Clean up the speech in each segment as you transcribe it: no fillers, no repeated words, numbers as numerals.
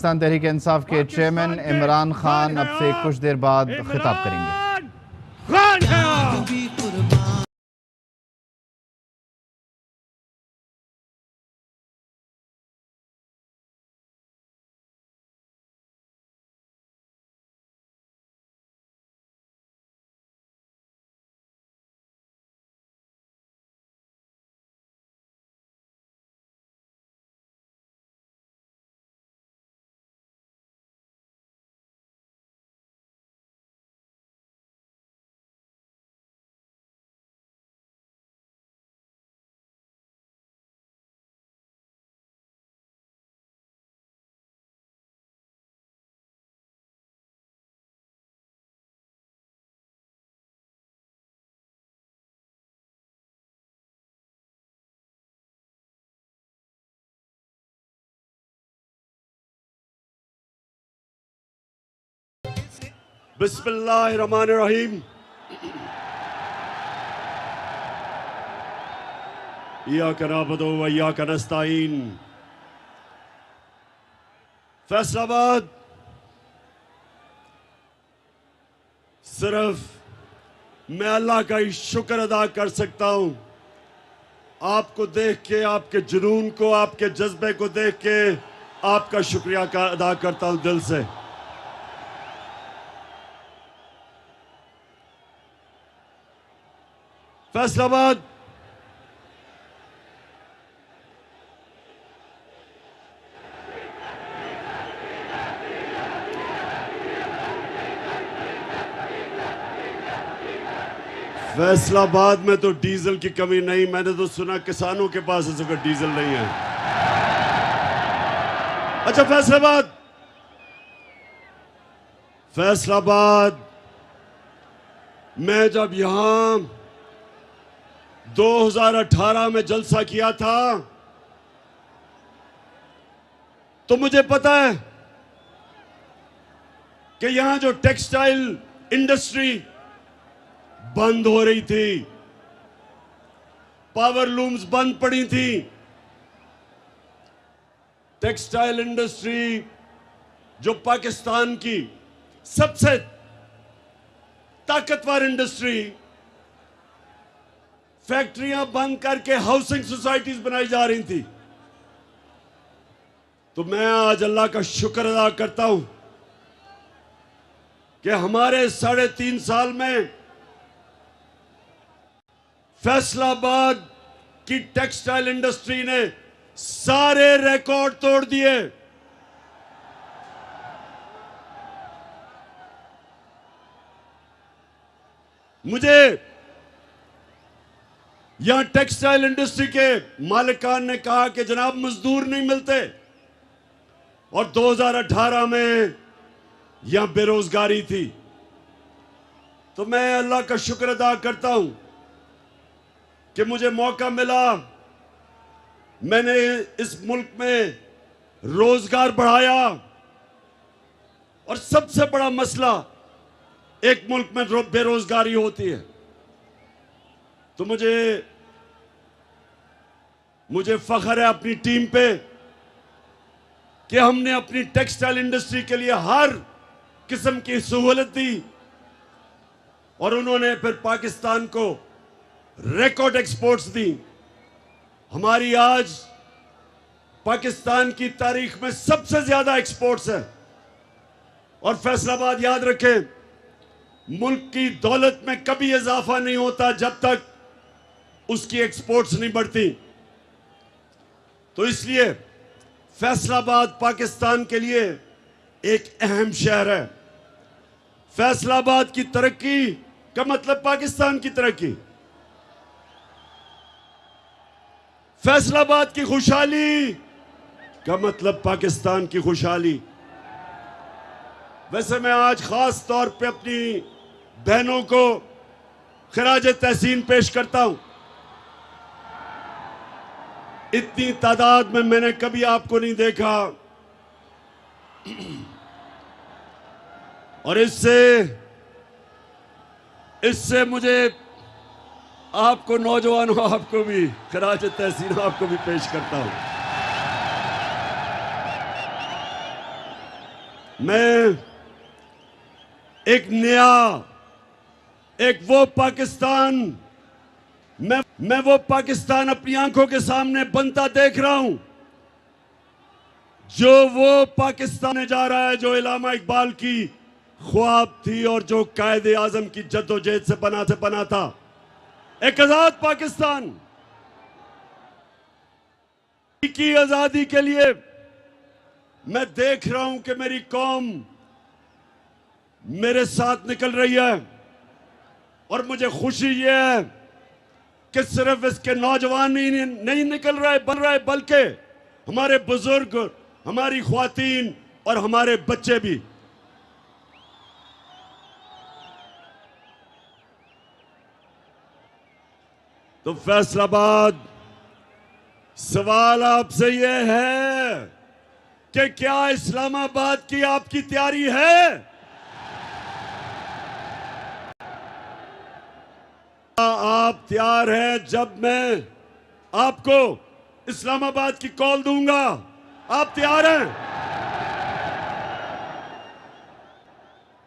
पाकिस्तान तहरीक इंसाफ के चेयरमैन इमरान खान अब से कुछ देर बाद खिताब करेंगे। बिस्मिल्लाहिर्रहमानिर्रहीम। इय्याका नअबुदु व इय्याका नस्तईन। फैसलाबाद सिर्फ मैं अल्लाह का ही शुक्र अदा कर सकता हूं। आपको देख के, आपके जुनून को, आपके जज्बे को देख के आपका शुक्रिया अदा करता हूं दिल से। फैसलाबाद फैसलाबाद में तो डीजल की कमी नहीं। मैंने तो सुना किसानों के पास इस वक्त डीजल नहीं है। अच्छा, फैसलाबाद मैं जब यहां 2018 में जलसा किया था तो मुझे पता है कि यहां जो टेक्सटाइल इंडस्ट्री बंद हो रही थी, पावर लूम्स बंद पड़ी थी। टेक्सटाइल इंडस्ट्री जो पाकिस्तान की सबसे ताकतवर इंडस्ट्री, फैक्ट्रियां बंद करके हाउसिंग सोसाइटीज बनाई जा रही थी। तो मैं आज अल्लाह का शुक्र अदा करता हूं कि हमारे 3.5 साल में फैसलाबाद की टेक्सटाइल इंडस्ट्री ने सारे रिकॉर्ड तोड़ दिए। मुझे यहां टेक्सटाइल इंडस्ट्री के मालिकान ने कहा कि जनाब मजदूर नहीं मिलते, और 2018 में यहां बेरोजगारी थी। तो मैं अल्लाह का शुक्र अदा करता हूं कि मुझे मौका मिला। मैंने इस मुल्क में रोजगार बढ़ाया, और सबसे बड़ा मसला एक मुल्क में बेरोजगारी होती है। तो मुझे फख्र है अपनी टीम पे कि हमने अपनी टेक्सटाइल इंडस्ट्री के लिए हर किस्म की सहूलत दी, और उन्होंने फिर पाकिस्तान को रिकॉर्ड एक्सपोर्ट्स दी। हमारी आज पाकिस्तान की तारीख में सबसे ज्यादा एक्सपोर्ट्स है। और फैसलाबाद याद रखें, मुल्क की दौलत में कभी इजाफा नहीं होता जब तक उसकी एक्सपोर्ट्स नहीं बढ़ती। तो इसलिए फैसलाबाद पाकिस्तान के लिए एक अहम शहर है। फैसलाबाद की तरक्की का मतलब पाकिस्तान की तरक्की। फैसलाबाद की खुशहाली का मतलब पाकिस्तान की खुशहाली। वैसे मैं आज खास तौर पे अपनी बहनों को खिराज तहसीन पेश करता हूं। इतनी तादाद में मैंने कभी आपको नहीं देखा, और इससे मुझे आपको, नौजवानों, आपको भी खिराज तहसीन आपको भी पेश करता हूं। मैं एक नया, एक वो पाकिस्तान, मैं वो पाकिस्तान अपनी आंखों के सामने बनता देख रहा हूं, जो वो पाकिस्तान में जा रहा है जो इलामा इकबाल की ख्वाब थी और जो कायदे आजम की जद्दोजहद से बना था, एक आजाद पाकिस्तान। की आजादी के लिए मैं देख रहा हूं कि मेरी कौम मेरे साथ निकल रही है, और मुझे खुशी यह है कि सिर्फ इसके नौजवान ही नहीं निकल रहा है, बन रहा है, बल्कि हमारे बुजुर्ग, हमारी ख्वातीन और हमारे बच्चे भी। तो फैसलाबाद, सवाल आपसे यह है कि क्या इस्लामाबाद की आपकी तैयारी है? आप तैयार हैं जब मैं आपको इस्लामाबाद की कॉल दूंगा? आप तैयार हैं?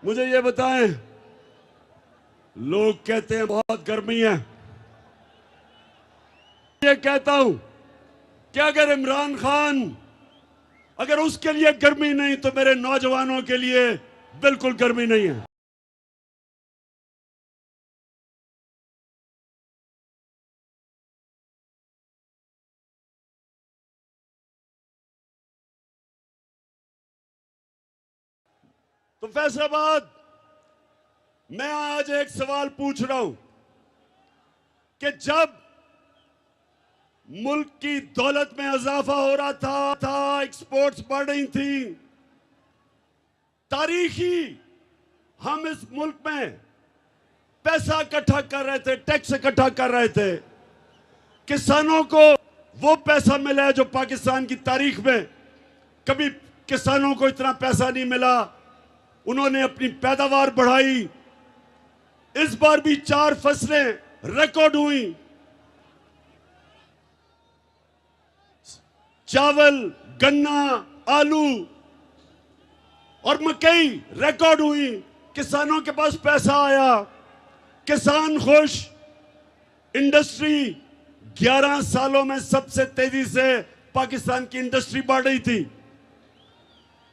मुझे ये बताएं, लोग कहते हैं बहुत गर्मी है। ये कहता हूं कि अगर इमरान खान, अगर उसके लिए गर्मी नहीं तो मेरे नौजवानों के लिए बिल्कुल गर्मी नहीं है। तो फैसलाबाद, मैं आज एक सवाल पूछ रहा हूं कि जब मुल्क की दौलत में इजाफा हो रहा था, एक्सपोर्ट्स बढ़ रही थी, तारीखी हम इस मुल्क में पैसा इकट्ठा कर रहे थे, टैक्स इकट्ठा कर रहे थे, किसानों को वो पैसा मिला है जो पाकिस्तान की तारीख में कभी किसानों को इतना पैसा नहीं मिला। उन्होंने अपनी पैदावार बढ़ाई। इस बार भी 4 फसलें रिकॉर्ड हुई, चावल, गन्ना, आलू और मकई रिकॉर्ड हुई। किसानों के पास पैसा आया, किसान खुश। इंडस्ट्री 11 सालों में सबसे तेजी से पाकिस्तान की इंडस्ट्री बढ़ रही थी।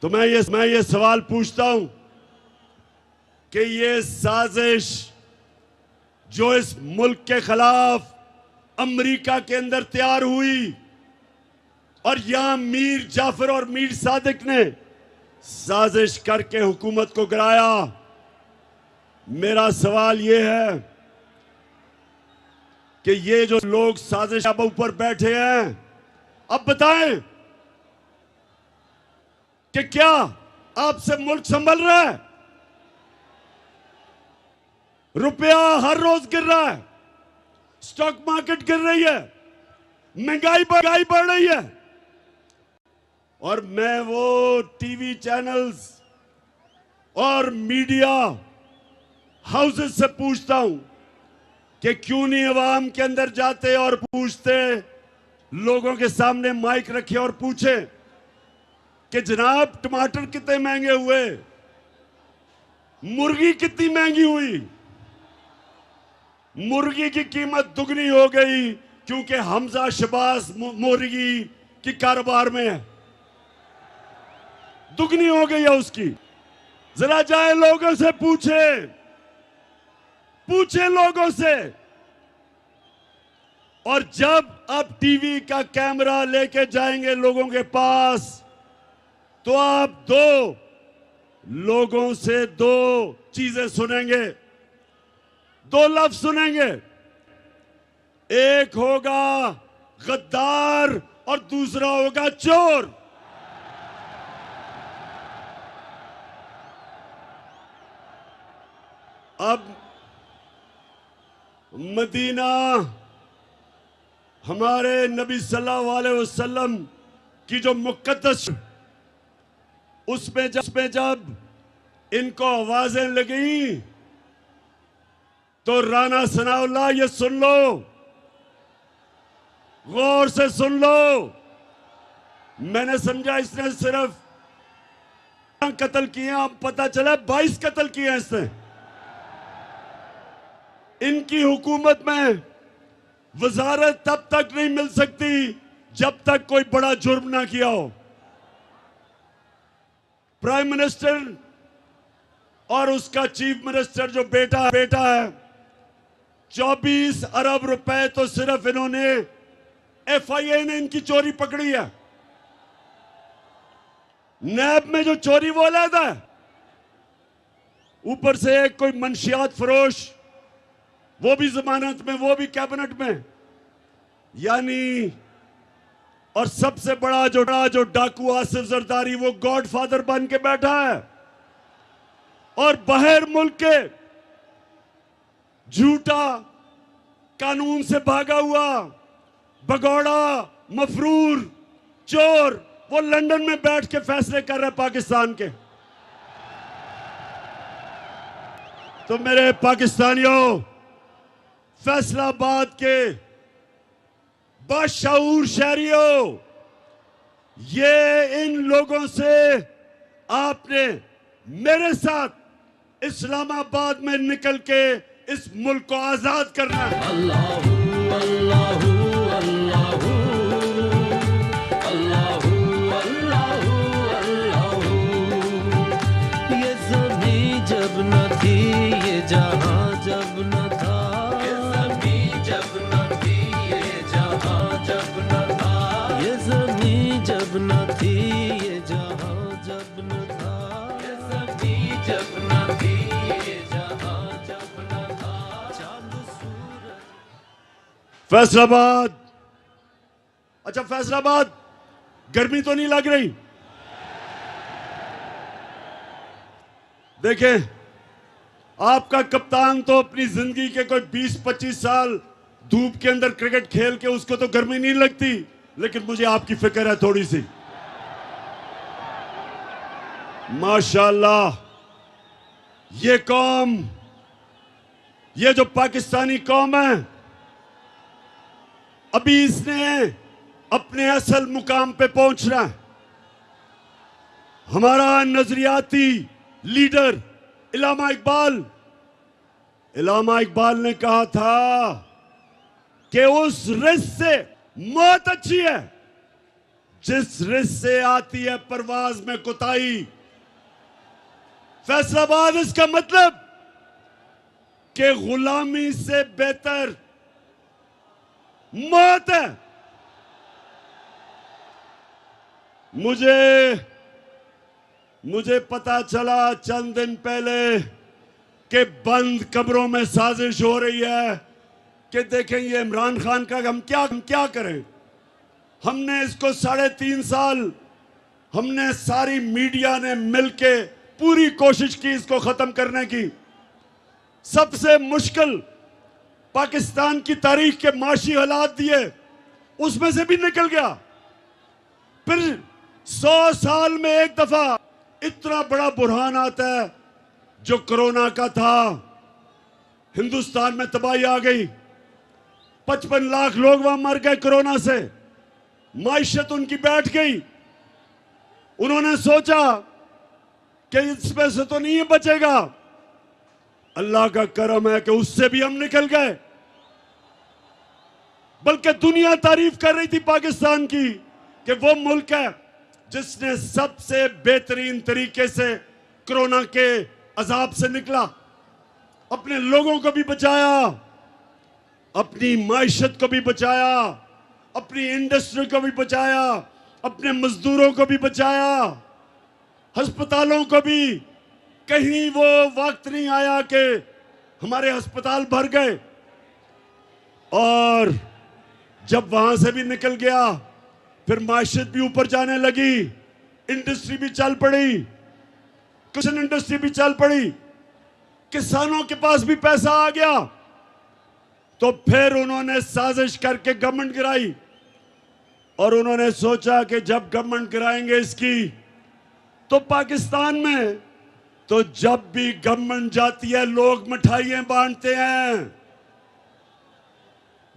तो मैं ये सवाल पूछता हूं कि ये साजिश जो इस मुल्क के खिलाफ अमेरिका के अंदर तैयार हुई और यहां मीर जाफर और मीर सादिक ने साजिश करके हुकूमत को गिराया, मेरा सवाल यह है कि ये जो लोग साजिश अब ऊपर बैठे हैं, अब बताएं कि क्या आपसे मुल्क संभल रहा है? रुपया हर रोज गिर रहा है, स्टॉक मार्केट गिर रही है, महंगाई बढ़ रही है, और मैं वो टीवी चैनल्स और मीडिया हाउसेस से पूछता हूं कि क्यों नहीं अवाम के अंदर जाते और पूछते, लोगों के सामने माइक रखे और पूछे कि जनाब टमाटर कितने महंगे हुए, मुर्गी कितनी महंगी हुई। मुर्गी की कीमत दुगनी हो गई क्योंकि हमजा शबाज मुर्गी की कारोबार में है, दुगनी हो गई है उसकी। जरा जाए लोगों से पूछे लोगों से। और जब आप टीवी का कैमरा लेके जाएंगे लोगों के पास, तो आप लोगों से 2 चीजें सुनेंगे, 2 लफ्ज सुनेंगे। एक होगा गद्दार और दूसरा होगा चोर। अब मदीना हमारे नबी सल्लल्लाहु अलैहि वसल्लम की जो मुक़द्दस, उसमें जब इनको आवाजें लगी तो राना सनाउल्लाह, ये सुन लो, गौर से सुन लो। मैंने समझा इसने सिर्फ कत्ल किए हैं, अब पता चला 22 कत्ल किए हैं इसने। इनकी हुकूमत में वजारत तब तक नहीं मिल सकती जब तक कोई बड़ा जुर्म ना किया हो। प्राइम मिनिस्टर और उसका चीफ मिनिस्टर जो बेटा है, 24 अरब रुपए तो सिर्फ इन्होंने, FIA ने इनकी चोरी पकड़ी है। नैब में जो चोरी वो अलग है, ऊपर से एक कोई मंशियात फरोश, वो भी जमानत में, वो भी कैबिनेट में, यानी। और सबसे बड़ा जो डाकू आसिफ जरदारी, वो गॉडफादर बन के बैठा है। और बाहर मुल्क के झूठा कानून से भागा हुआ भगौड़ा, मफरूर, चोर, वो लंदन में बैठ के फैसले कर रहे हैं पाकिस्तान के। तो मेरे पाकिस्तानियों, फैसलाबाद के बाशऊर शहरियों, ये इन लोगों से आपने मेरे साथ इस्लामाबाद में निकल के इस मुल्क को आजाद करना है। अल्लाहू अल्लाहू अल्लाहू अल्लाहू अल्लाहू अल्लाहू। ये ज़मीं जब न थी, ये जहां जब न था, ये ज़मीं जब न थी, ये जहां जब न था, ये ज़मीं जब न थी, ये जहां जब न था, ये ज़मीं जब न थी, ये जहां जब न था। चांद सूरज फैसलाबाद, अच्छा फैसलाबाद, गर्मी तो नहीं लग रही? देखें, आपका कप्तान तो अपनी जिंदगी के कोई 20-25 साल धूप के अंदर क्रिकेट खेल के उसको तो गर्मी नहीं लगती, लेकिन मुझे आपकी फिक्र है थोड़ी सी। माशाल्लाह, ये कौम, ये जो पाकिस्तानी कौम है, अभी इसने अपने असल मुकाम पे पहुंचना है। हमारा नजरियाती लीडर इलामा इकबाल ने कहा था कि उस रिस्क से मौत अच्छी है जिस रिस्क से आती है परवाज में कोताही। फैसलाबाद इसका मतलब कि गुलामी से बेहतर मौत है। मुझे पता चला चंद दिन पहले कि बंद कब्रों में साजिश हो रही है कि देखें ये इमरान खान का हम क्या करें। हमने इसको 3.5 साल, हमने सारी मीडिया ने मिलके पूरी कोशिश की इसको खत्म करने की। सबसे मुश्किल पाकिस्तान की तारीख के माशी हालात दिए, उसमें से भी निकल गया। फिर 100 साल में एक दफा इतना बड़ा बुरहान आता है जो कोरोना का था। हिंदुस्तान में तबाही आ गई, 55 लाख लोग वहां मर गए कोरोना से, माइशत उनकी बैठ गई। उन्होंने सोचा कि इसमें से तो नहीं बचेगा। अल्लाह का करम है कि उससे भी हम निकल गए। बल्कि दुनिया तारीफ कर रही थी पाकिस्तान की कि वो मुल्क है जिसने सबसे बेहतरीन तरीके से कोरोना के अजाब से निकला, अपने लोगों को भी बचाया, अपनी माइशत को भी बचाया, अपनी इंडस्ट्री को भी बचाया, अपने मजदूरों को भी बचाया, अस्पतालों को भी। कहीं वो वक्त नहीं आया कि हमारे अस्पताल भर गए। और जब वहां से भी निकल गया, फिर माशियत भी ऊपर जाने लगी, इंडस्ट्री भी चल पड़ी, कुशन इंडस्ट्री भी चल पड़ी, किसानों के पास भी पैसा आ गया। तो फिर उन्होंने साजिश करके गवर्नमेंट गिराई और उन्होंने सोचा कि जब गवर्नमेंट गिराएंगे इसकी, तो पाकिस्तान में तो जब भी गवर्नमेंट जाती है लोग मिठाइयां बांटते हैं।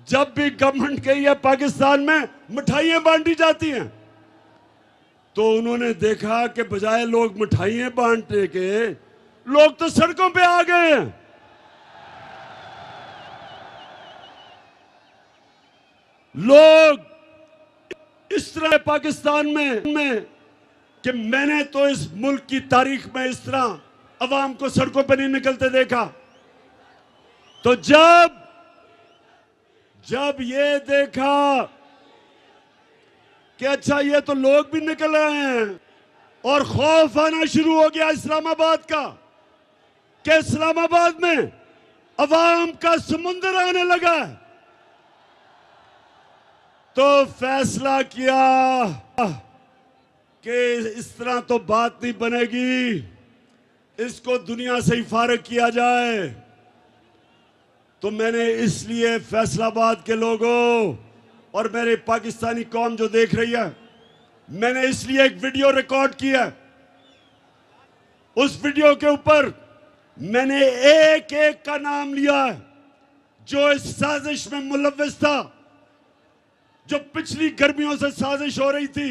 जब भी गवर्नमेंट गई है पाकिस्तान में मिठाइयां बांटी जाती हैं। तो उन्होंने देखा कि बजाय लोग मिठाइयां बांटने के, लोग तो सड़कों पे आ गए हैं। लोग इस तरह पाकिस्तान में कि मैंने तो इस मुल्क की तारीख में इस तरह अवाम को सड़कों पर नहीं निकलते देखा। तो जब ये देखा कि अच्छा ये तो लोग भी निकल रहे हैं, और खौफ आना शुरू हो गया इस्लामाबाद का कि इस्लामाबाद में अवाम का समुंदर आने लगा, तो फैसला किया कि इस तरह तो बात नहीं बनेगी, इसको दुनिया से ही फारिग किया जाए। तो मैंने इसलिए फैसलाबाद के लोगों और मेरे पाकिस्तानी कौम जो देख रही है, मैंने इसलिए एक वीडियो रिकॉर्ड किया। उस वीडियो के ऊपर मैंने एक एक का नाम लिया है जो इस साजिश में मुलव्विस था, जो पिछली गर्मियों से साजिश हो रही थी।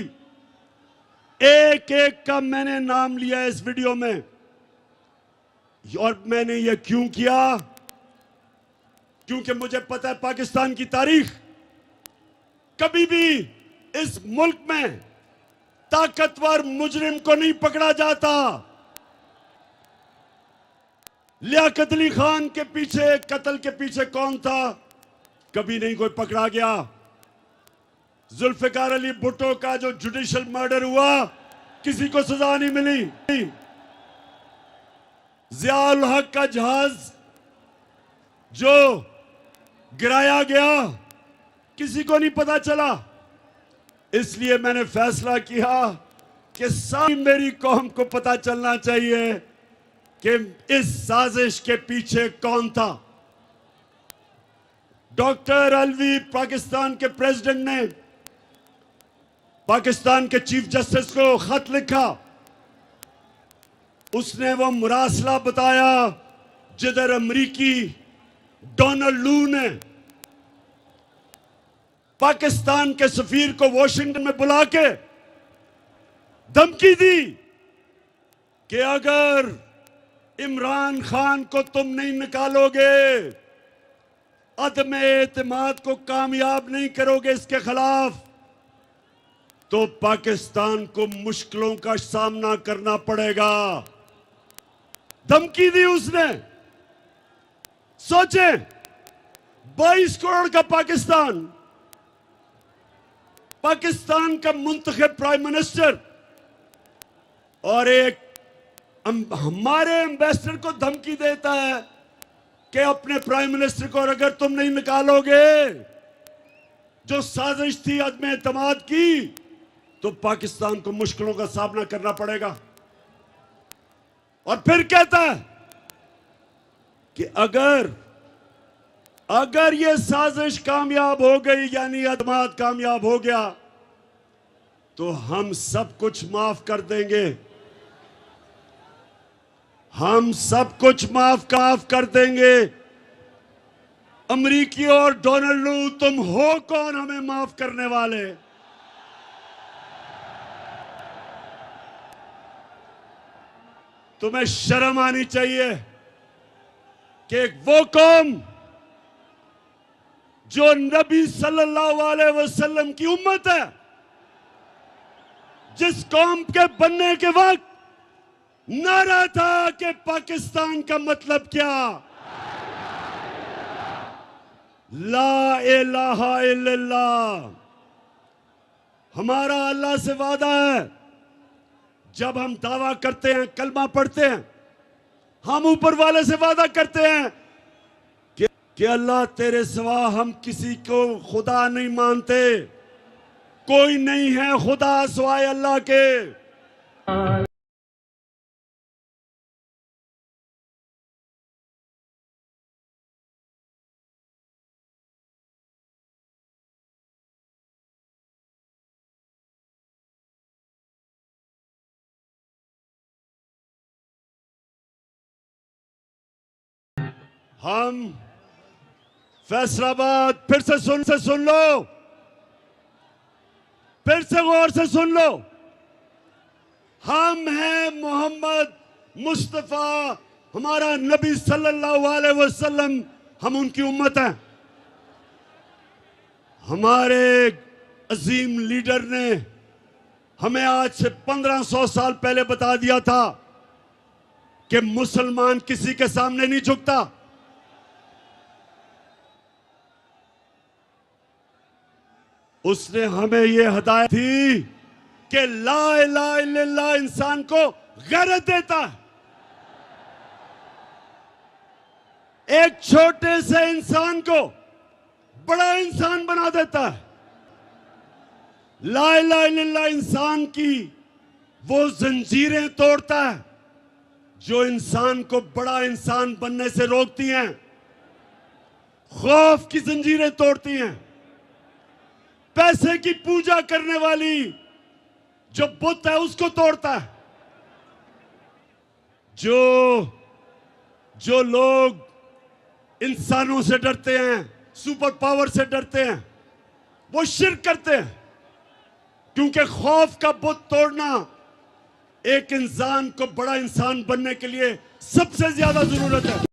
एक एक का मैंने नाम लिया है इस वीडियो में। और मैंने ये क्यों किया? क्योंकि मुझे पता है पाकिस्तान की तारीख, कभी भी इस मुल्क में ताकतवर मुजरिम को नहीं पकड़ा जाता। लियाकत अली खान के पीछे, कत्ल के पीछे कौन था? कभी नहीं कोई पकड़ा गया। जुल्फिकार अली भुट्टो का जो जुडिशियल मर्डर हुआ, किसी को सजा नहीं मिली। जियाउल हक का जहाज जो गिराया गया, किसी को नहीं पता चला। इसलिए मैंने फैसला किया कि सारी मेरी कौम को पता चलना चाहिए कि इस साजिश के पीछे कौन था। डॉक्टर अलवी, पाकिस्तान के प्रेसिडेंट ने पाकिस्तान के चीफ जस्टिस को खत लिखा। उसने वो मुरासला बताया जिधर अमरीकी डोनाल्ड लू ने पाकिस्तान के सफीर को वॉशिंगटन में बुला के धमकी दी कि अगर इमरान खान को तुम नहीं निकालोगे, अदम एतमाद को कामयाब नहीं करोगे इसके खिलाफ, तो पाकिस्तान को मुश्किलों का सामना करना पड़ेगा। धमकी दी उसने। सोचे 22 करोड़ का पाकिस्तान का मुंतखब प्राइम मिनिस्टर और एक हमारे एम्बेसडर को धमकी देता है कि अपने प्राइम मिनिस्टर को अगर तुम नहीं निकालोगे, जो साजिश थी अदम एतमाद की, तो पाकिस्तान को मुश्किलों का सामना करना पड़ेगा। और फिर कहता है कि अगर ये साजिश कामयाब हो गई, यानी एतमाद कामयाब हो गया, तो हम सब कुछ माफ कर देंगे। हम सब कुछ माफ कर देंगे। अमरीकी और डोनाल्ड लू, तुम हो कौन हमें माफ करने वाले? तुम्हें शर्म आनी चाहिए कि वो कौम जो नबी सल्लल्लाहु अलैहि वसल्लम की उम्मत है, जिस कौम के बनने के वक्त नारा था कि पाकिस्तान का मतलब क्या, ला इलाहा इल्लल्लाह। हमारा अल्लाह से वादा है, जब हम दावा करते हैं, कलमा पढ़ते हैं, हम ऊपर वाले से वादा करते हैं कि अल्लाह तेरे सिवा हम किसी को खुदा नहीं मानते, कोई नहीं है खुदा सिवाय अल्लाह के। हम फैसलाबाद, फिर से सुन लो, फिर से गौर से सुन लो। हम हैं मोहम्मद मुस्तफा, हमारा नबी सल्लल्लाहु अलैहि वसल्लम, हम उनकी उम्मत हैं। हमारे अजीम लीडर ने हमें आज से 1500 साल पहले बता दिया था कि मुसलमान किसी के सामने नहीं झुकता। उसने हमें यह हिदायत थी कि ला इलाहा इल्लल्लाह इंसान को गैरत देता है। एक छोटे से इंसान को बड़ा इंसान बना देता है। ला इलाहा इल्लल्लाह इंसान की वो जंजीरें तोड़ता है जो इंसान को बड़ा इंसान बनने से रोकती हैं। खौफ की जंजीरें तोड़ती हैं। पैसे की पूजा करने वाली जो बुत है उसको तोड़ता है। जो लोग इंसानों से डरते हैं, सुपर पावर से डरते हैं, वो शिर्क करते हैं, क्योंकि खौफ का बुत तोड़ना एक इंसान को बड़ा इंसान बनने के लिए सबसे ज्यादा जरूरत है।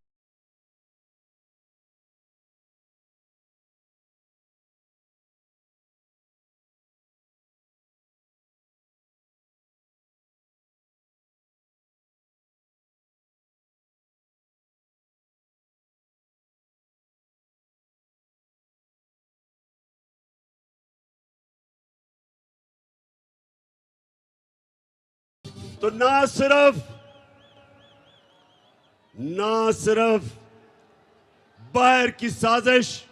तो ना सिर्फ बाहर की साजिश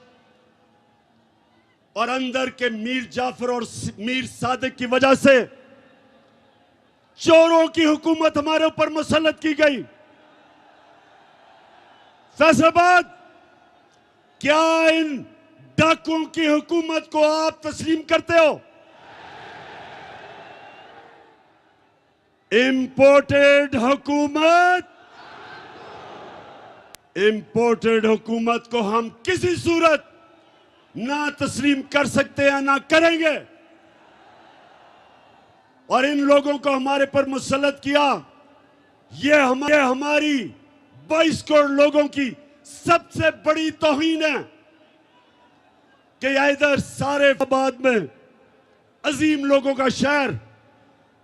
और अंदर के मीर जाफर और मीर सादिक की वजह से चोरों की हुकूमत हमारे ऊपर मुसल्लत की गई। फैसलाबाद, क्या इन डाकुओं की हुकूमत को आप तस्लीम करते हो? इंपोर्टेड हुकूमत को हम किसी सूरत ना तस्लीम कर सकते हैं, ना करेंगे। और इन लोगों को हमारे पर मुसल्लत किया, ये हमारी 22 करोड़ लोगों की सबसे बड़ी तौहीन है कि इधर सारे आबाद में अजीम लोगों का शहर,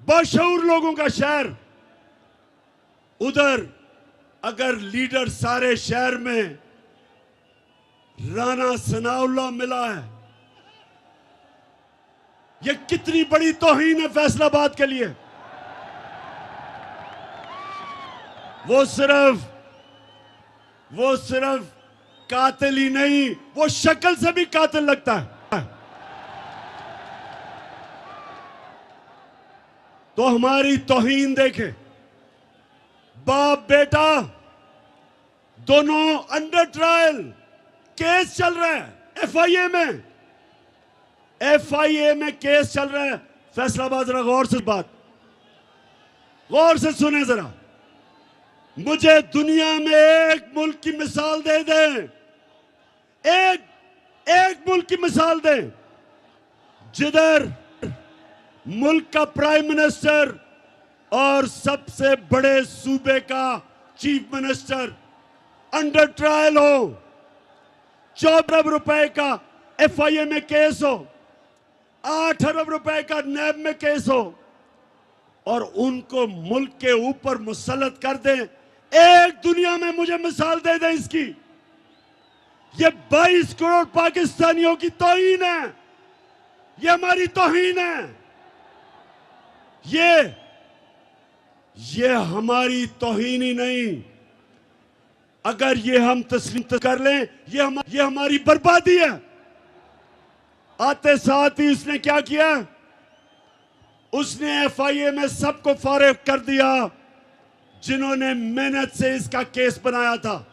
बाशऊर लोगों का शहर, उधर अगर लीडर सारे शहर में राणा सनाउल्लाह मिला है, ये कितनी बड़ी तौहीन है फैसलाबाद के लिए। वो सिर्फ कातिल ही नहीं, वो शक्ल से भी कातिल लगता है। तो हमारी तौहीन देखे, बाप बेटा दोनों अंडर ट्रायल, केस चल रहा है एफआईए में केस चल रहा है। फैसलाबाद, जरा गौर से सुने जरा। मुझे दुनिया में एक मुल्क की मिसाल दे दें, एक मुल्क की मिसाल दें जिधर मुल्क का प्राइम मिनिस्टर और सबसे बड़े सूबे का चीफ मिनिस्टर अंडर ट्रायल हो, 14 अरब रुपए का एफआईए में केस हो, 8 अरब रुपए का नैब में केस हो, और उनको मुल्क के ऊपर मुसल्लत कर दें। एक दुनिया में मुझे मिसाल दे दें इसकी। ये 22 करोड़ पाकिस्तानियों की तौहीन है, ये हमारी तौहीन है। ये हमारी तौहीन ही नहीं, अगर ये हम तस्लीम कर लें, ये हमारी बर्बादी है। आते साथ ही उसने क्या किया? उसने एफआईए में सबको फारिग कर दिया जिन्होंने मेहनत से इसका केस बनाया था।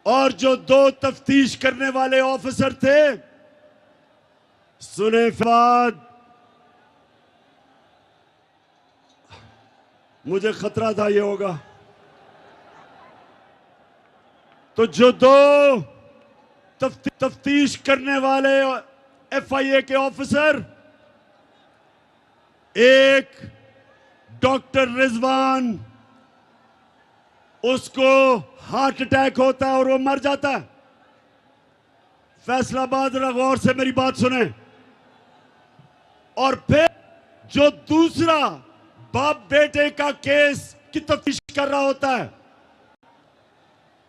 और जो 2 तफ्तीश करने वाले ऑफिसर थे, सुने फवाद, मुझे खतरा था ये होगा, तो जो 2 तफ्तीश करने वाले एफआईए के ऑफिसर, एक डॉक्टर रिजवान, उसको हार्ट अटैक होता है और वो मर जाता है। फैसलाबाद, जरा गौर से मेरी बात सुने। और फिर जो दूसरा बाप बेटे का केस की तफ्तीश कर रहा होता है,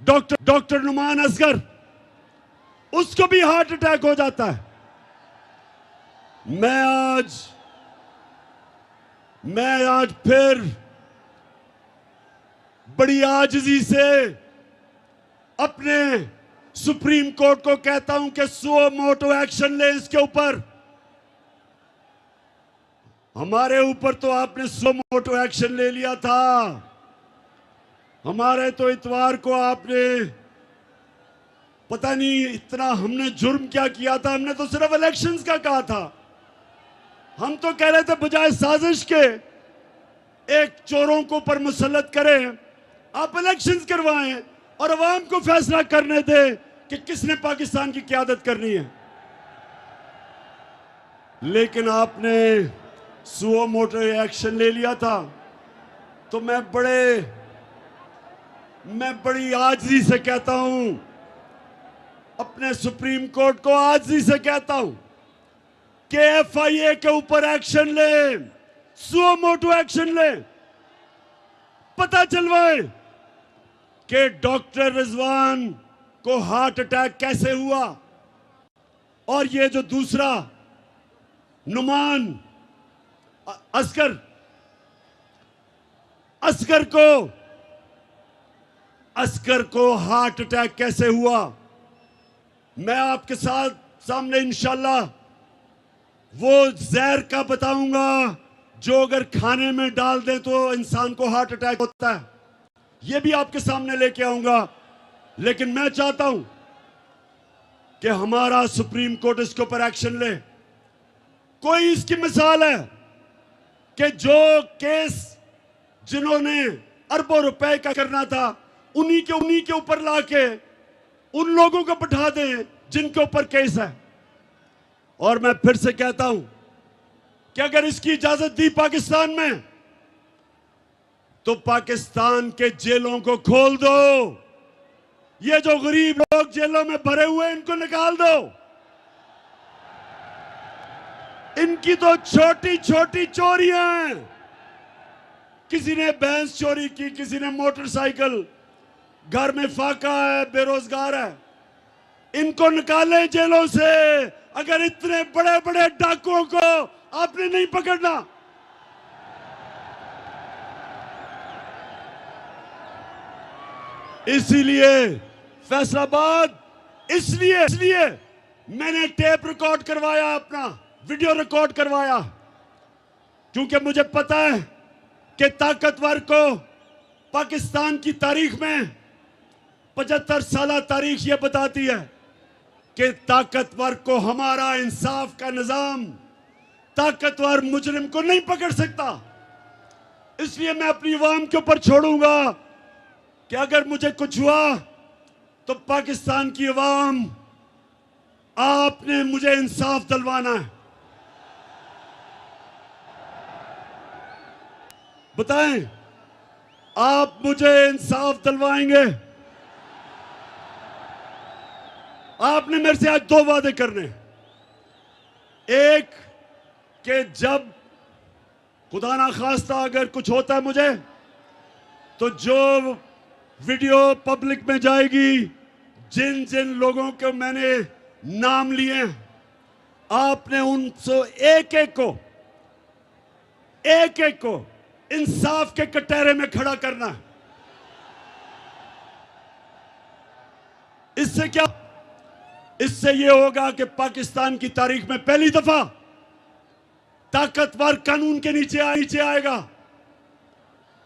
डॉक्टर नुमान असगर, उसको भी हार्ट अटैक हो जाता है। मैं आज फिर बड़ी आजिज़ी से अपने सुप्रीम कोर्ट को कहता हूं कि सुओ मोटो एक्शन ले इसके ऊपर। हमारे ऊपर तो आपने सुओ मोटो एक्शन ले लिया था। हमारे तो इतवार को आपने पता नहीं इतना हमने जुर्म क्या किया था। हमने तो सिर्फ इलेक्शंस का कहा था। हम तो कह रहे थे बजाय साजिश के एक चोरों को ऊपर मुसल्लत करें, आप इलेक्शंस करवाएं और अवाम को फैसला करने दें कि किसने पाकिस्तान की क़यादत करनी है। लेकिन आपने सुओ मोटो एक्शन ले लिया था। तो मैं बड़ी आजिज़ी से कहता हूं, अपने सुप्रीम कोर्ट को आजिज़ी से कहता हूं कि FIA के ऊपर एक्शन ले, सुओ मोटो एक्शन ले, पता चलवाए कि डॉक्टर रिजवान को हार्ट अटैक कैसे हुआ और ये जो दूसरा नुमान असगर को हार्ट अटैक कैसे हुआ। मैं आपके सामने इंशाल्लाह वो जहर का बताऊंगा जो अगर खाने में डाल दें तो इंसान को हार्ट अटैक होता है। ये भी आपके सामने लेके आऊंगा। लेकिन मैं चाहता हूं कि हमारा सुप्रीम कोर्ट इसके ऊपर एक्शन ले। कोई इसकी मिसाल है कि जो केस जिन्होंने अरबों रुपए का करना था उन्हीं के ऊपर लाके उन लोगों को बैठा दें जिनके ऊपर केस है। और मैं फिर से कहता हूं कि अगर इसकी इजाजत दी पाकिस्तान में तो पाकिस्तान के जेलों को खोल दो। ये जो गरीब लोग जेलों में भरे हुए इनको निकाल दो। इनकी तो छोटी छोटी चोरियां हैं। किसी ने भैंस चोरी की, किसी ने मोटरसाइकिल, घर में फाका है, बेरोजगार है, इनको निकालें जेलों से। अगर इतने बड़े बड़े डाकुओं को आपने नहीं पकड़ना, इसीलिए फैसलाबाद, इसलिए मैंने टेप रिकॉर्ड करवाया, अपना वीडियो रिकॉर्ड करवाया, क्योंकि मुझे पता है कि ताकतवर को पाकिस्तान की तारीख में 75 साल तारीख ये बताती है कि ताकतवर को हमारा इंसाफ का निजाम, ताकतवर मुजरिम को नहीं पकड़ सकता। इसलिए मैं अपनी अवाम के ऊपर छोड़ूंगा कि अगर मुझे कुछ हुआ तो पाकिस्तान की अवाम, आपने मुझे इंसाफ दिलवाना है। बताएं, आप मुझे इंसाफ दिलवाएंगे? आपने मेरे से आज 2 वादे करने। एक कि जब खुदा ना खास्ता अगर कुछ होता है मुझे, तो जो वीडियो पब्लिक में जाएगी, जिन जिन लोगों को मैंने नाम लिए, आपने उनसे एक एक को इंसाफ के कटहरे में खड़ा करना है। इससे क्या, इससे यह होगा कि पाकिस्तान की तारीख में पहली दफा ताकतवर कानून के नीचे आएगा।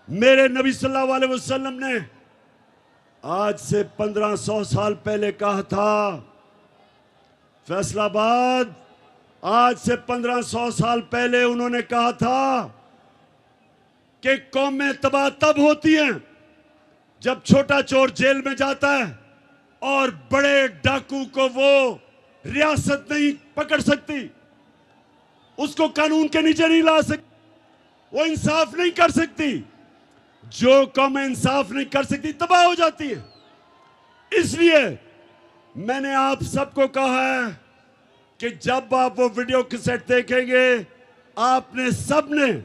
मेरे नबी सल्लल्लाहु अलैहि वसल्लम ने आज से 1500 साल पहले कहा था, फैसलाबाद, आज से 1500 साल पहले उन्होंने कहा था कि कौमें तबाह तब होती हैं जब छोटा चोर जेल में जाता है और बड़े डाकू को वो रियासत नहीं पकड़ सकती, उसको कानून के नीचे नहीं ला सकती। वो इंसाफ नहीं कर सकती। जो कौम इंसाफ नहीं कर सकती तबाह हो जाती है। इसलिए मैंने आप सबको कहा है कि जब आप वो वीडियो कैसेट देखेंगे, आपने सबने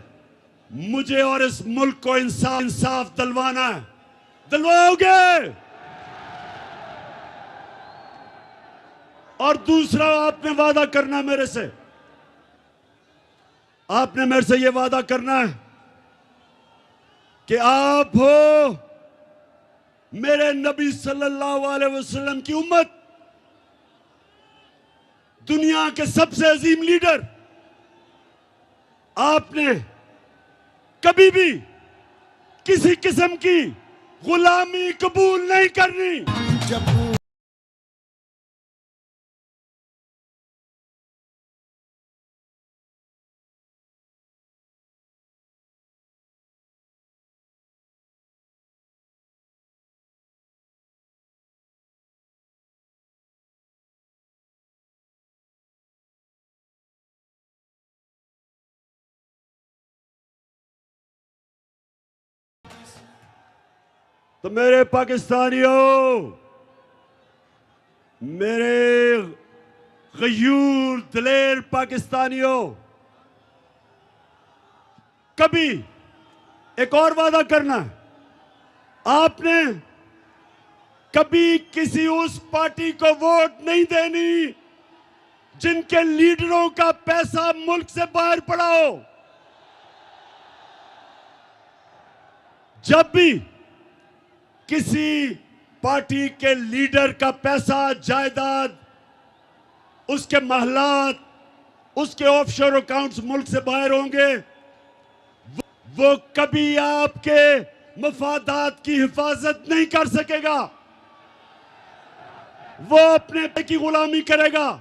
मुझे और इस मुल्क को इंसाफ दिलवाना है। दिलवाओगे? और दूसरा, आपने वादा करना है मेरे से, आपने मेरे से यह वादा करना है कि आप हो मेरे नबी सल्लल्लाहु अलैहि वसल्लम की उम्मत, दुनिया के सबसे अजीम लीडर। आपने कभी भी किसी किस्म की गुलामी कबूल नहीं करनी। तो मेरे पाकिस्तानियों, मेरे गयूर दिलेर पाकिस्तानियों, कभी एक और वादा करना है, आपने कभी किसी उस पार्टी को वोट नहीं देनी जिनके लीडरों का पैसा मुल्क से बाहर पड़ा हो। जब भी किसी पार्टी के लीडर का पैसा, जायदाद, उसके महलात, उसके ऑफशोर अकाउंट्स मुल्क से बाहर होंगे, वो कभी आपके मफादात की हिफाजत नहीं कर सकेगा। वो अपने की गुलामी करेगा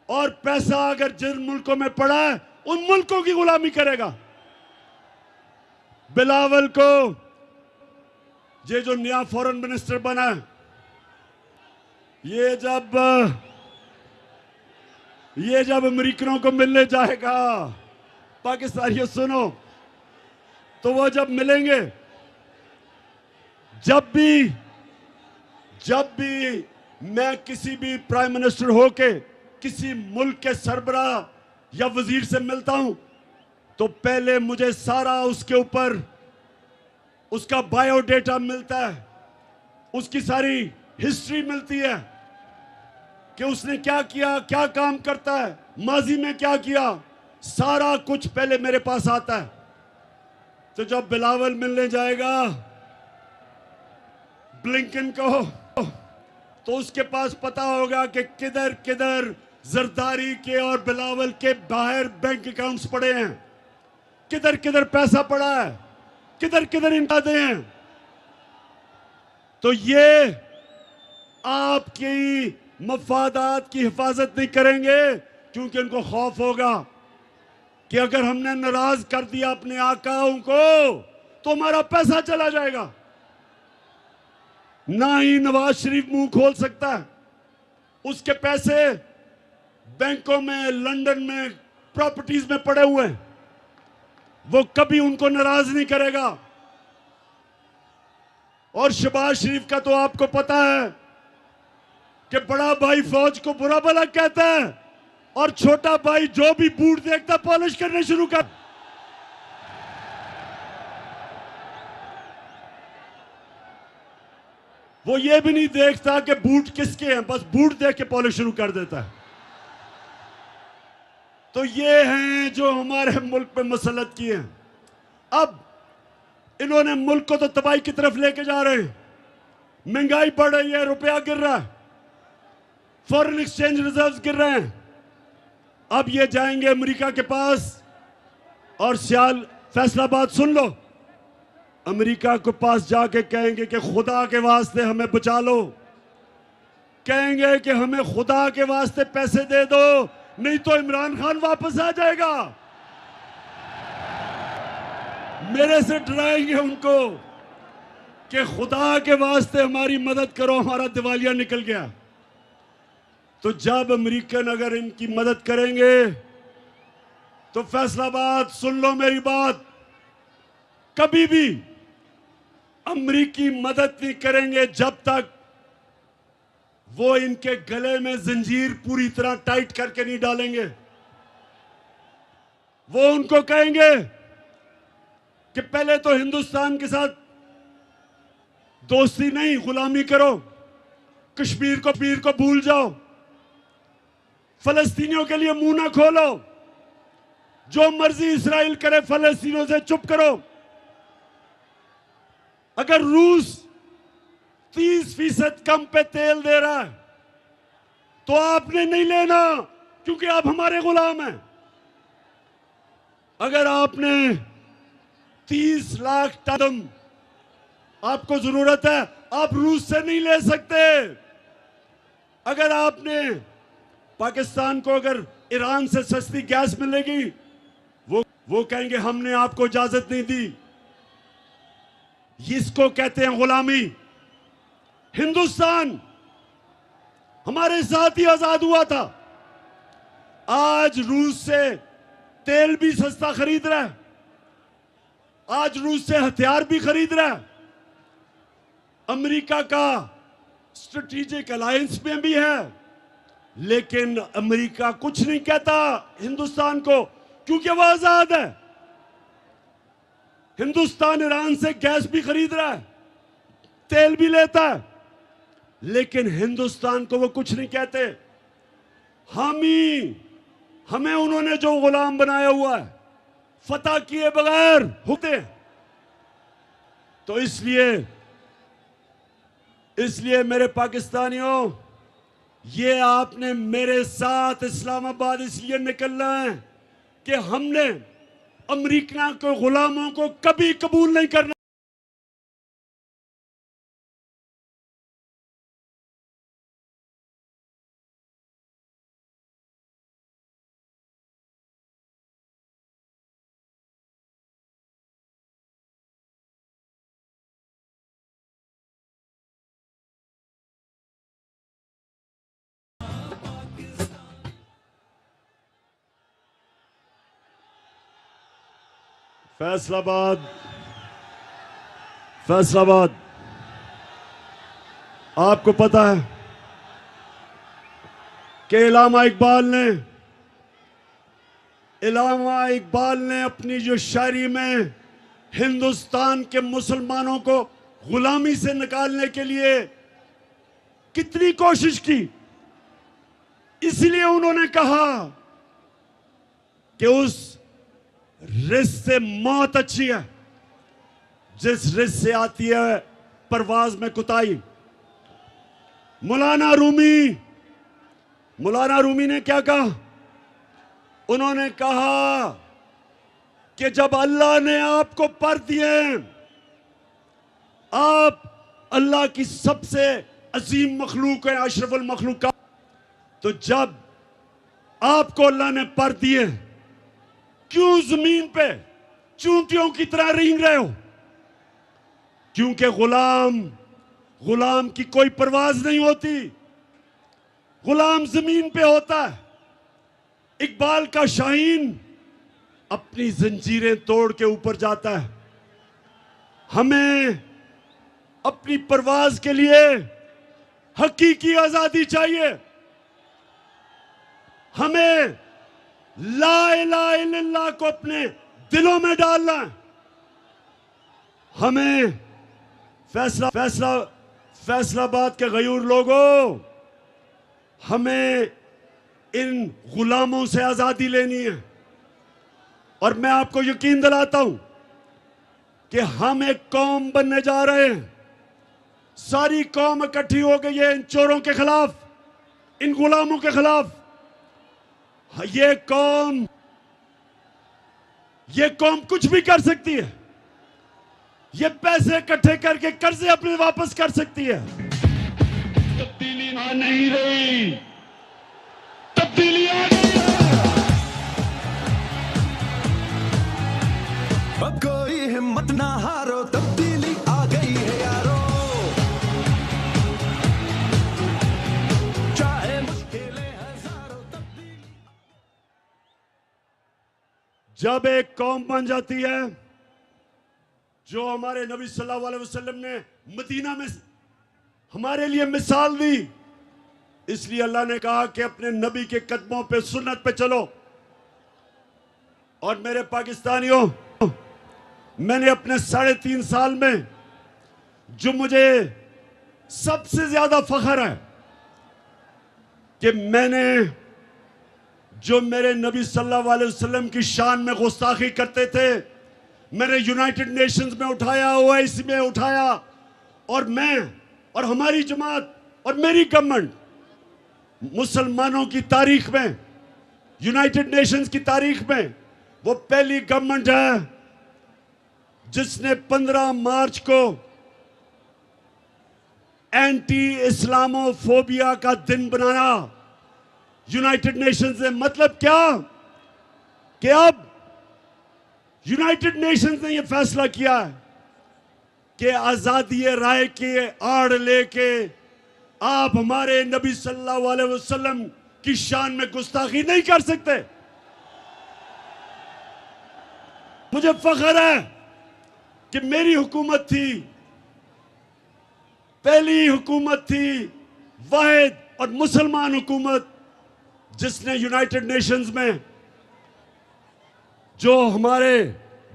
और पैसा अगर जिन मुल्कों में पड़ा है उन मुल्कों की गुलामी करेगा। बिलावल को ये जो नया फॉरेन मिनिस्टर बना है, ये जब अमेरिकनों को मिलने जाएगा, पाकिस्तानियों सुनो, तो वो जब मिलेंगे, जब भी मैं किसी भी प्राइम मिनिस्टर होके किसी मुल्क के सरबराह या वजीर से मिलता हूं, तो पहले मुझे सारा उसके ऊपर उसका बायोडेटा मिलता है, उसकी सारी हिस्ट्री मिलती है कि उसने क्या किया, क्या काम करता है, माजी में क्या किया, सारा कुछ पहले मेरे पास आता है। तो जब बिलावल मिलने जाएगा ब्लिंकन को, तो उसके पास पता होगा कि किधर किधर जरदारी के और बिलावल के बाहर बैंक अकाउंट्स पड़े हैं, किधर किधर पैसा पड़ा है, किधर किधर इंटादे हैं। तो ये आपकी मफादात की हिफाजत नहीं करेंगे, क्योंकि उनको खौफ होगा कि अगर हमने नाराज कर दिया अपने आकाओं को तो हमारा पैसा चला जाएगा। ना ही नवाज शरीफ मुंह खोल सकता है, उसके पैसे बैंकों में, लंदन में, प्रॉपर्टीज में पड़े हुए हैं, वो कभी उनको नाराज नहीं करेगा। और शहबाज शरीफ का तो आपको पता है कि बड़ा भाई फौज को बुरा भला कहता है और छोटा भाई जो भी बूट देखता पॉलिश करने शुरू कर। वो ये भी नहीं देखता कि बूट किसके हैं, बस बूट देख के पॉलिश शुरू कर देता है। तो ये हैं जो हमारे मुल्क पे मसलत किए हैं। अब इन्होंने मुल्क को तो तबाही की तरफ लेके जा रहे हैं, महंगाई बढ़ रही है, रुपया गिर रहा है, फॉरेन एक्सचेंज रिजर्व्स गिर रहे हैं। अब ये जाएंगे अमेरिका के पास और सियाल फैसलाबाद सुन लो, अमेरिका के पास जाके कहेंगे कि खुदा के वास्ते हमें बचा लो, कहेंगे कि हमें खुदा के वास्ते पैसे दे दो, नहीं तो इमरान खान वापस आ जाएगा। मेरे से डराएंगे उनको कि खुदा के वास्ते हमारी मदद करो, हमारा दिवालिया निकल गया। तो जब अमेरिकन अगर इनकी मदद करेंगे तो फैसलाबाद सुन लो मेरी बात, कभी भी अमेरिकी मदद नहीं करेंगे जब तक वो इनके गले में जंजीर पूरी तरह टाइट करके नहीं डालेंगे। वो उनको कहेंगे कि पहले तो हिंदुस्तान के साथ दोस्ती नहीं, गुलामी करो, कश्मीर को भूल जाओ, फलस्तीनियों के लिए मुंह ना खोलो, जो मर्जी इस्राइल करे फलस्तीनियों से चुप करो। अगर रूस 30% कम पे तेल दे रहा है तो आपने नहीं लेना, क्योंकि आप हमारे गुलाम हैं। अगर आपने 30 लाख टन आपको जरूरत है, आप रूस से नहीं ले सकते। अगर आपने पाकिस्तान को अगर ईरान से सस्ती गैस मिलेगी, वो कहेंगे हमने आपको इजाजत नहीं दी। इसको कहते हैं गुलामी। हिंदुस्तान हमारे साथ ही आजाद हुआ था, आज रूस से तेल भी सस्ता खरीद रहा है, आज रूस से हथियार भी खरीद रहा है, अमेरिका का स्ट्रेटेजिक अलायंस में भी है। लेकिन अमेरिका कुछ नहीं कहता हिंदुस्तान को, क्योंकि वह आजाद है। हिंदुस्तान ईरान से गैस भी खरीद रहा है, तेल भी लेता है, लेकिन हिंदुस्तान को वो कुछ नहीं कहते। हमें उन्होंने जो गुलाम बनाया हुआ है, फतह किए बगैर होते हैं। तो इसलिए मेरे पाकिस्तानियों, ये आपने मेरे साथ इस्लामाबाद इसलिए निकलना है कि हमने अमेरिका के गुलामों को कभी कबूल नहीं करना। फैसलाबाद आपको पता है कि इलामा इकबाल ने अपनी जो शायरी में हिंदुस्तान के मुसलमानों को गुलामी से निकालने के लिए कितनी कोशिश की। इसलिए उन्होंने कहा कि उस रिस्क से मौत अच्छी है जिस रिस्क से आती है परवाज में कुताई। मौलाना रूमी ने क्या कहा? उन्होंने कहा कि जब अल्लाह ने आपको पर दिए, आप अल्लाह की सबसे अजीम मखलूक है, अशरफुल मखलूक, तो जब आपको अल्लाह ने पर दिए, क्यों जमीन पे चूंटियों की तरह रेंग रहे हो? क्योंकि गुलाम की कोई परवाज नहीं होती, गुलाम जमीन पे होता है। इकबाल का शाहीन अपनी जंजीरें तोड़ के ऊपर जाता है। हमें अपनी परवाज के लिए हकीकी आजादी चाहिए। हमें ला इलाहा इल्लल्लाह को अपने दिलों में डालना है। हमें फैसलाबाद के गयूर लोगों, हमें इन गुलामों से आजादी लेनी है। और मैं आपको यकीन दिलाता हूं कि हम एक कौम बनने जा रहे हैं। सारी कौम इकट्ठी हो गई है इन चोरों के खिलाफ, इन गुलामों के खिलाफ। ये कौम कुछ भी कर सकती है। ये पैसे इकट्ठे करके कर्जे अपने वापस कर सकती है। तब्दीली आ नहीं रही, तब्दीली आ नहीं रही। अब कोई हिम्मत ना हारो, तब्दीली आ गई है यारो। चाहे मुश्किलें हजारों, तब्दीली। जब एक कौम बन जाती है जो हमारे नबी सल्लल्लाहु अलैहि वसल्लम ने मदीना में हमारे लिए मिसाल दी, इसलिए अल्लाह ने कहा कि अपने नबी के कदमों पे, सुन्नत पे चलो। और मेरे पाकिस्तानियों, मैंने अपने 3.5 साल में जो मुझे सबसे ज्यादा फख्र है कि मैंने जो मेरे नबी सल्लल्लाहु अलैहि वसल्लम की शान में गुस्ताखी करते थे, मैंने यूनाइटेड नेशंस में उठाया, ओआईसी में उठाया, और मैं और हमारी जमात और मेरी गवर्नमेंट मुसलमानों की तारीख में, यूनाइटेड नेशंस की तारीख में वो पहली गवर्नमेंट है जिसने 15 मार्च को एंटी इस्लामोफोबिया का दिन बनाया यूनाइटेड नेशंस ने। मतलब क्या कि अब यूनाइटेड नेशंस ने यह फैसला किया है कि आजादी राय के आड़ लेके आप हमारे नबी सल्लल्लाहु अलैहि वसल्लम की शान में गुस्ताखी नहीं कर सकते। मुझे फख्र है कि मेरी हुकूमत थी, पहली हुकूमत थी वाहिद और मुसलमान हुकूमत, जिसने यूनाइटेड नेशंस में जो हमारे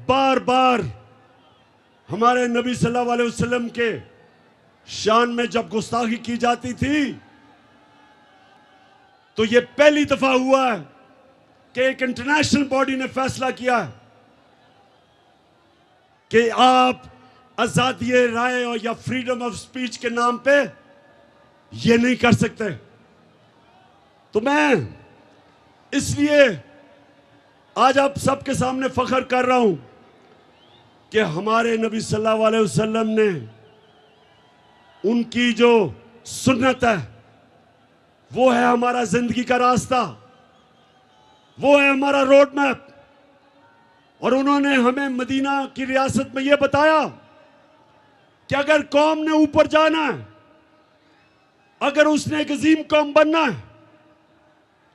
बार बार हमारे नबी सल्लल्लाहु अलैहि वसल्लम के शान में जब गुस्ताखी की जाती थी, तो यह पहली दफा हुआ है कि एक इंटरनेशनल बॉडी ने फैसला किया है कि आप आजादी राय और या फ्रीडम ऑफ स्पीच के नाम पे ये नहीं कर सकते। तो मैं इसलिए आज आप सबके सामने फख्र कर रहा हूं कि हमारे नबी सल्लल्लाहु अलैहि वसल्लम ने उनकी जो सुन्नत है वो है हमारा जिंदगी का रास्ता, वो है हमारा रोड मैप। और उन्होंने हमें मदीना की रियासत में यह बताया कि अगर कौम ने ऊपर जाना है, अगर उसने एक अजीम कौम बनना है,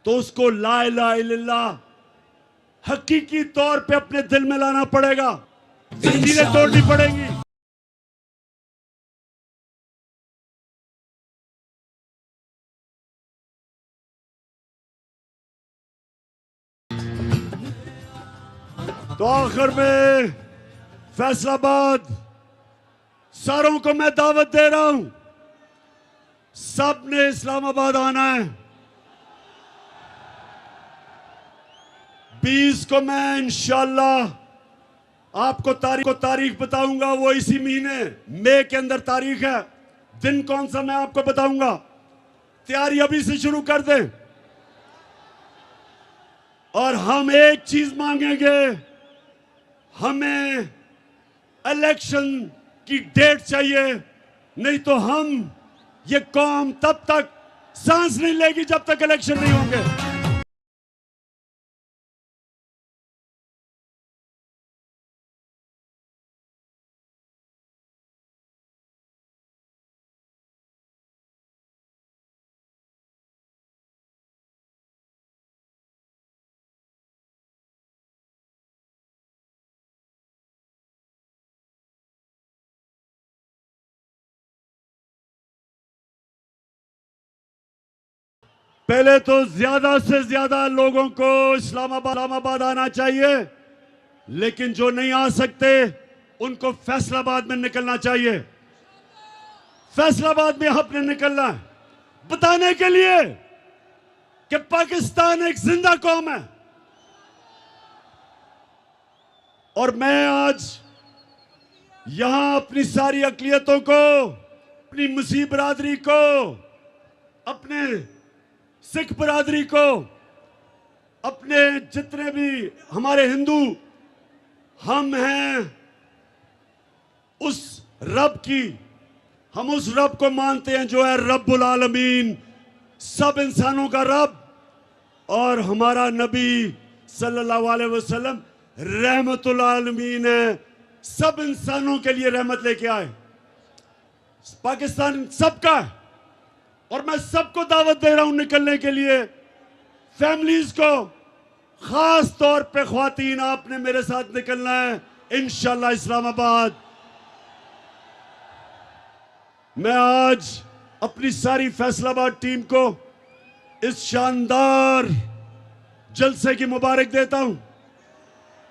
तो उसको ला इलाहा इल्लल्लाह हकीकी तौर पे अपने दिल में लाना पड़ेगा, जंजीरें तोड़नी पड़ेंगी। तो आखिर में फैसलाबाद सारों को मैं दावत दे रहा हूं, सब ने इस्लामाबाद आना है। 20 को मैं इंशाअल्लाह आपको तारीख बताऊंगा, वो इसी महीने मई के अंदर तारीख है। दिन कौन सा मैं आपको बताऊंगा, तैयारी अभी से शुरू कर दें। और हम एक चीज मांगेंगे, हमें इलेक्शन की डेट चाहिए, नहीं तो हम ये कौम तब तक सांस नहीं लेगी जब तक इलेक्शन नहीं होंगे। पहले तो ज्यादा से ज्यादा लोगों को इस्लामाबाद आना चाहिए, लेकिन जो नहीं आ सकते उनको फैसलाबाद में निकलना चाहिए। फैसलाबाद में आपने निकलना है बताने के लिए कि पाकिस्तान एक जिंदा कौम है। और मैं आज यहां अपनी सारी अकलियतों को, अपनी मुस्लिम बरादरी को, अपने सिख बरादरी को, अपने जितने भी हमारे हिंदू हम हैं, उस रब की, हम उस रब को मानते हैं जो है रब्बुल आलमीन, सब इंसानों का रब। और हमारा नबी सल्लल्लाहु अलैहि वसल्लम रहमतुल आलमीन है, सब इंसानों के लिए रहमत लेके आए। पाकिस्तान सबका है और मैं सबको दावत दे रहा हूं निकलने के लिए। फैमिलीज को, खास तौर पे ख्वातीन, आपने मेरे साथ निकलना है इंशाल्लाह। इस्लामाबाद मैं आज अपनी सारी फैसलाबाद टीम को इस शानदार जलसे की मुबारक देता हूं।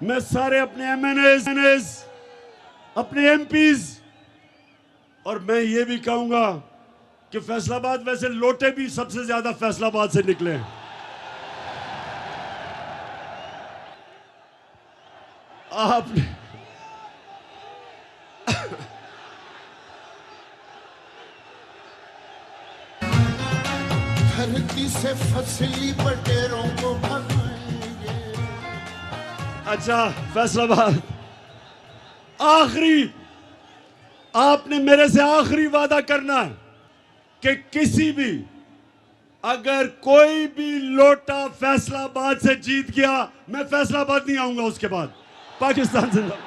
मैं सारे अपने एमएनएस, अपने एमपीज, और मैं ये भी कहूंगा कि फैसलाबाद, वैसे लोटे भी सबसे ज्यादा फैसलाबाद से निकले हैं। आपने धरती से फसली बटेरों को भगाएंगे। अच्छा फैसलाबाद, आखिरी आपने मेरे से आखिरी वादा करना है कि किसी भी, अगर कोई भी लोटा फैसलाबाद से जीत गया, मैं फैसलाबाद नहीं आऊंगा उसके बाद। पाकिस्तान जिंदाबाद।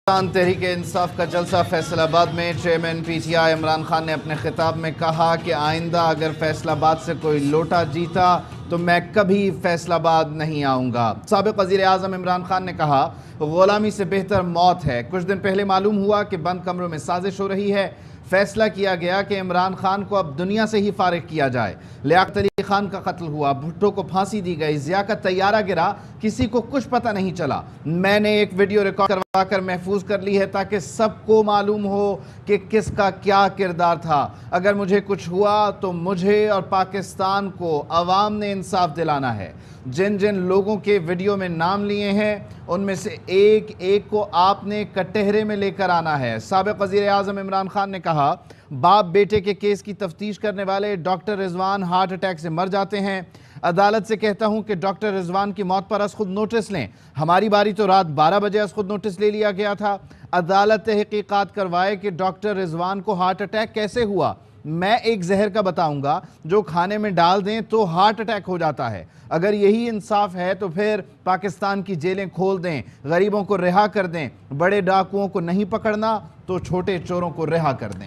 तहरीक इंसाफ का जलसा फैसलाबाद में चेयरमैन पीटीआई इमरान खान ने अपने खिताब में कहा कि आइंदा अगर फैसलाबाद से कोई लोटा जीता तो मैं कभी फैसलाबाद नहीं आऊँगा। साबिक़ वज़ीर आज़म इमरान खान ने कहा ग़ुलामी से बेहतर मौत है। कुछ दिन पहले मालूम हुआ कि बंद कमरों में साजिश हो रही है। फैसला किया गया कि इमरान खान को अब दुनिया से ही फारिग किया जाए। लियाकत अली खान का कत्ल हुआ, भुट्टो को फांसी दी गई, ज़िया का तैयारा गिरा, किसी को कुछ पता नहीं चला। मैंने एक वीडियो रिकॉर्ड करवा कर महफूज कर ली है ताकि सबको मालूम हो कि किसका क्या किरदार था। अगर मुझे कुछ हुआ तो मुझे और पाकिस्तान को अवाम ने इंसाफ दिलाना है। जिन जिन लोगों के वीडियो में नाम लिए हैं उनमें से एक एक को आपने कटहरे में लेकर आना है। साबिक़ वज़ीर आज़म इमरान खान ने कहा बाप बेटे के केस की तफ्तीश करने वाले डॉक्टर रिजवान हार्ट अटैक से मर जाते हैं। अदालत से कहता हूं कि डॉक्टर रिजवान की मौत पर अस खुद नोटिस लें। हमारी बारी तो रात 12 बजे अस खुद नोटिस ले लिया गया था। अदालत तहकीकात करवाए कि डॉक्टर रिजवान को हार्ट अटैक कैसे हुआ। मैं एक जहर का बताऊंगा जो खाने में डाल दें तो हार्ट अटैक हो जाता है। अगर यही इंसाफ है तो फिर पाकिस्तान की जेलें खोल दें, गरीबों को रिहा कर दें। बड़े डाकुओं को नहीं पकड़ना तो छोटे चोरों को रिहा कर दें।